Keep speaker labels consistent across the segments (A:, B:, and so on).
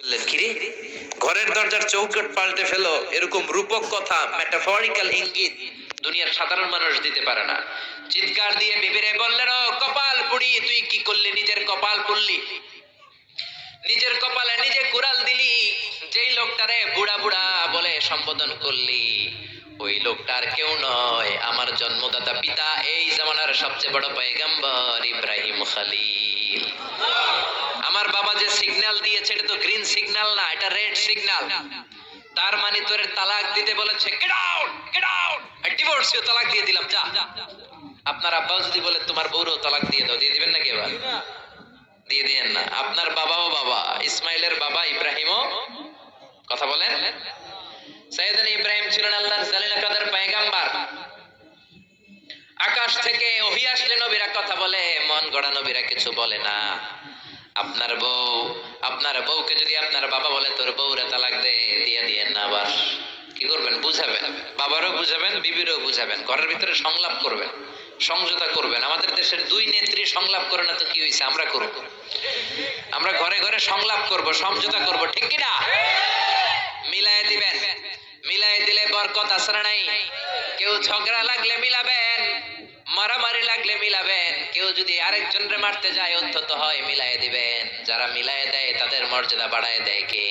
A: বললেন কিরে, ঘরের দরজার চৌকাঠ পাল্টে ফেলো, এরকম রূপক কথা, মেটাফরিক্যাল ইঙ্গিত দুনিয়ার সাধারণ মানুষ দিতে পারে না। চিৎকার দিয়ে বিবিরে বললেন, ও কপাল পুড়ি, তুই কি করলি? নিজের কপাল পুড়লি, নিজের কপালে নিজে কুড়াল দিলি। যেই লোকটারে বুড়া বুড়া বলে সম্বোধন করলি, ওই লোকটার কেউ নয়, আমার জন্মদাতা পিতা, এই জামানার সবচেয়ে বড় পয়গম্বর ইব্রাহিম খলিল। আমার বাবা যে সিগন্যাল দিয়েছে এটা তো গ্রিন সিগন্যাল না, এটা রেড সিগন্যাল। তার মানে তোর তালাক দিতে বলেছে, গেট আউট, গেট আউট, ডিভোর্সিও তালাক দিয়ে দিলাম, যা। আপনার আব্বাও যদি বলে তোমার বউরও তালাক দিয়ে দাও, দিয়ে দিবেন নাকি? এবার দিয়ে দিয়েন না। আপনার বাবাও বাবা, ইসমাইলের বাবা ইব্রাহিমও, কথা বলেন। সাইয়েদনা ইব্রাহিম ছিলেন আল্লাহর জালিল কাদের পয়গম্বর। আকাশ থেকে ওহী আসলে নবীরা কথা বলে, মন গড়া নবীরা কিছু বলে না। আপনার বউ, আপনার বউকে যদি আপনার বাবা বলে তোর বউরে তালাক দে, দিয়ে দিয়েন না। আবার কি করবেন? বুঝাবেন, বাবারও বুঝাবেন, বিবিরও বুঝাবেন, ঘরের ভিতরে সংলাপ করবেন, সমঝোতা করবেন। আমাদের দেশের দুই নেত্রী সংলাপ করে না তো কি হয়েছে? আমরা করব, আমরা ঘরে ঘরে সংলাপ করব, সমঝোতা করব, ঠিক কিনা? মিলায় দিবেন, মিলায় দিলে বরকত আছে না নাই? কেউ ঝগড়া লাগলে মিলাবেন, মারামারি লাগলে মিলাবেন। কেউ যদি আরেকজনরে মারতে যায় অন্তত হয় মিলায় দিবেন। যারা মিলায় দেয় তাদের মর্যাদা বাড়ায় দেয় কে?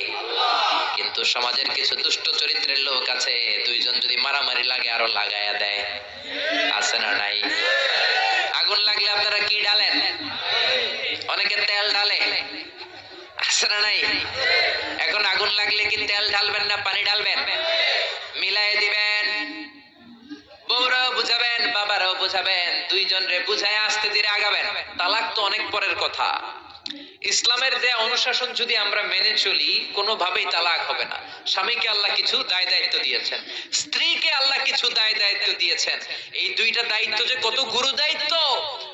A: কিন্তু সমাজের কিছু দুষ্ট চরিত্রের লোক আছে, দুইজন যদি মারামারি লাগে আরো লাগায়া দেয়, আছে না নাই? আগুন লাগলে আপনারা কি ডালেন? অনেকে তেল ঢালে, আছে না নাই? এখন আগুন লাগলে কি তেল ঢালবেন না পানি ঢালবেন? মিলায় দিবেন, বউরাও বুঝাবেন, বাবারাও বুঝাবেন, দুইজন রে বুঝায় আস্তে ধীরে আগাবেন। তালাক তো অনেক পরের কথা। ইসলামের যে অনুশাসন যদি আমরা মেনে চলি, কোনোভাবেই তালাক হবে না। স্বামীকে আল্লাহ কিছু দায় দায়িত্ব দিয়েছেন, স্ত্রীকে আল্লাহ কিছু দায় দায়িত্ব দিয়েছেন। এই দুইটা দায়িত্ব যে কত গুরু দায়িত্ব,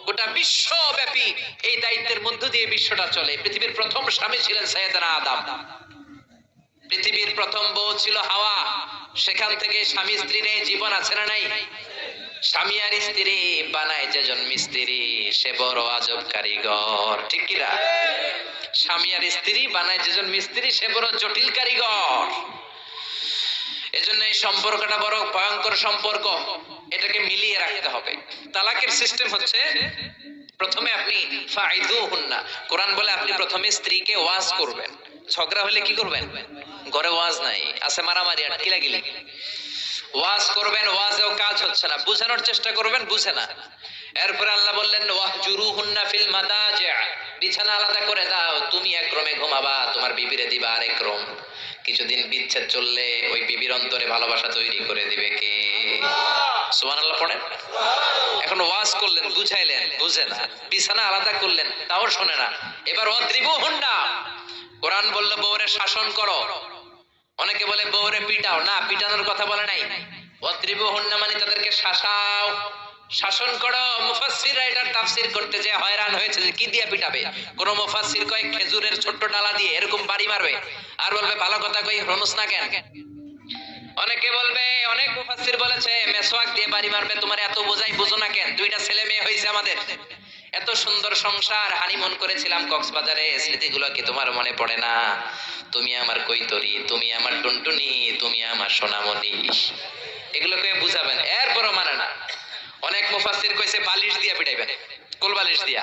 A: গোটা বিশ্বব্যাপী এই দায়িত্বের মধ্য দিয়ে বিশ্বটা চলে। পৃথিবীর প্রথম স্বামী ছিলেন সাইয়েদনা আদম, পৃথিবীর প্রথম বউ ছিল হাওয়া। সেখান থেকে স্বামী স্ত্রীর এই জীবন আছে না নাই? স্বামী আর স্ত্রী বানায় যেজন মিস্ত্রি, সে বড় আজব কারিগর, ঠিক কিনা? স্বামী আর স্ত্রী বানায় যেজন মিস্ত্রি, সে বড় জটিল কারিগর। এজন্য এই সম্পর্কটা বড় ভয়ঙ্কর সম্পর্ক, এটাকে মিলিয়ে রাখতে হবে। তালাকের সিস্টেম হচ্ছে, প্রথমে আপনি ফাইদুহুন্না, কোরআন বলে আপনি প্রথমে স্ত্রীকে ওয়াজ করবেন। ঝগড়া হলে কি করবেন? ঘরে ওয়াজ নাই, আছে মারামারি আর কিলাকিলি। ওয়াজ করবেন, ওয়াজেও কাজ হচ্ছে না, বুঝানোর চেষ্টা করবেন, বুঝে না। এরপর আল্লাহ বললেন ওয়াহজুরুহুন্না ফিল মাদাজি', বিছানা আলাদা করে দাও, তুমি এক রুমে ঘুমাবা, তোমার বিবিরে দিবা আরেক রুম। কিছুদিন বিচ্ছেদ চললে ওই বিবির অন্তরে ভালোবাসা তৈরি করে দিবে কে? সুবহানাল্লাহ পড়েন। এখন ওয়াজ করলেন, বুঝাইলেন, বুঝে না। বিছানা আলাদা করলেন, তাও শোনে না। এবার ওয়াদ্রিবুহুন্না, কোরআন বলল বউরে শাসন করো। অনেকে বলে বউরে পিটাও, না, পিটানোর কথা বলে নাই। ওয়াদ্রিবুহুন্না মানে তাদেরকে শাসাও, শাসন করো। মুফাসসিররা এটার তাফসীর করতে যে হয়রান হয়েছে যে কি দিয়ে পিটাবে। কোন মুফাসসির কয় খেজুরের ছোট্ট ডালা দিয়ে এরকম বাড়ি মারবে, আর বলবে ভালো কথা কই হনুস না কেন। অনেকে বলবে, অনেক মুফাসসির বলেছে মেসওয়াক দিয়ে বাড়ি মারবে, তোমার এত বোঝাই বুঝো না কেন? দুইটা ছেলে মেয়ে হয়েছে আমাদের, এত সুন্দর সংসার, হানিমুন করেছিলাম কক্সবাজারে, স্মৃতিগুলো কি তোমার মনে পড়ে না? তুমি আমার কৈতরি, তুমি আমার টুনটুনি, তুমি আমার সোনামণি, এগুলোকে বুঝাবেন। এরপরও মানে না। অনেক মুফাসসির কইছে বালিশ দিয়া পিটাইবেন, কোল বালিশ দিয়া,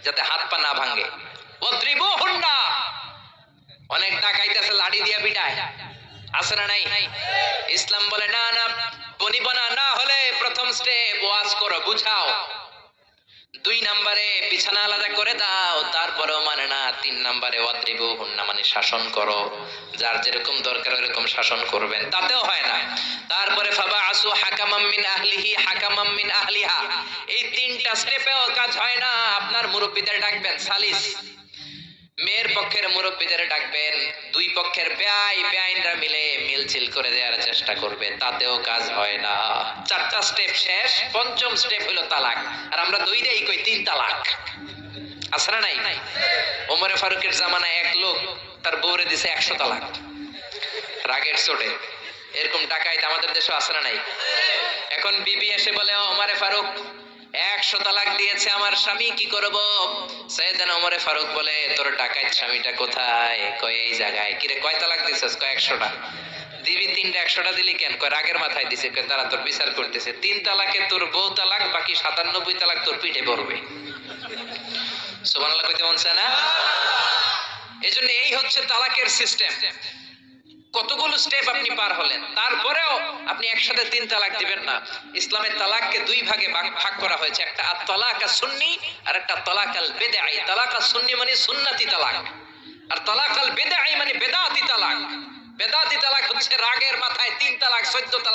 A: যাতে হাত পা না ভাঙে। ওয়াদ্রিবুহুন্না, অনেক ডাকাইতেছে লাঠি দিয়া পিটায়, আছে না নাই? ইসলাম বলে না না, বনিবনা না হলে প্রথম স্টেপ ওয়াজ করো, বুঝাও। 2 নম্বরে বিছানা আলাদা করে দাও, তারপরেও মানে না। 3 নম্বরে ওয়াদ্রিবুহুন্না মানে শাসন করো, যার যেরকম দরকার ওরকম শাসন করবেন, তাতেও হয় না। তারপরে ফাবাআসু হাকামাম মিন আহলিহি হাকামাম মিন আহলিহা, এই 3টা স্টেপেও কাজ হয় না। আপনার মুরব্বিদের ডাকবেন, সালিস, মেয়ের পক্ষের মুরব্বিদের ডাকবেন, 2 পক্ষের বেআইনরা মিলে মিলছিল করে দেওয়ার চেষ্টা করবে, তাতেও কাজ হয় না। 4টা স্টেপ শেষ, 5ম স্টেপ হলো তালাক। আর আমরা দইরেই কই 3 তালাক, আছে না নাই? ওমরে ফারুকের জামানায় এক লোক তার বউরে দিছে 100 তালাক, রাগের চোটে। এরকম ডাকাইত আমাদের দেশে আছে না নাই? এখন বিবি এসে বলে, ও ওমরে ফারুক, 100 তালাক দিয়েছে আমার স্বামী, কি করব? সাইয়েদনা ওমরে ফারুক বলে, তোর ডাকাত স্বামীটা কোথায়? কয় এই জায়গায়। কিরে কয় তালাক দিছিস? কয় 100টা। দিবি 3টা, 100টা দিলি কেন? কয় রাগের মাথায় দিছে। কয় তারা তোর বিচার করতেছে, 3 তালাকে তোর বউ তালাক, বাকি 97 তালাক তোর পিঠে পড়বে। সুবহানাল্লাহ কইতে মন চায় না? এজন্য এই হচ্ছে তালাকের সিস্টেম। কতগুলো স্টেপ আপনি পার হলেন, তারপরেও আপনি একসাথে 3 তালাক দিবেন না। ইসলামের তালাককে 2 ভাগে ভাগ করা হয়েছে, একটা আত-তালাক আস-সুন্নি আর একটা তালাক আল-বিদআই। তালাক আস-সুন্নি মানে সুন্নতি তালাক, আর তালাক আল-বিদআই মানে বেদাতি তালাক। বেদাতি তালাক হচ্ছে রাগের মাথায় 3 তালাক, 14 তালাক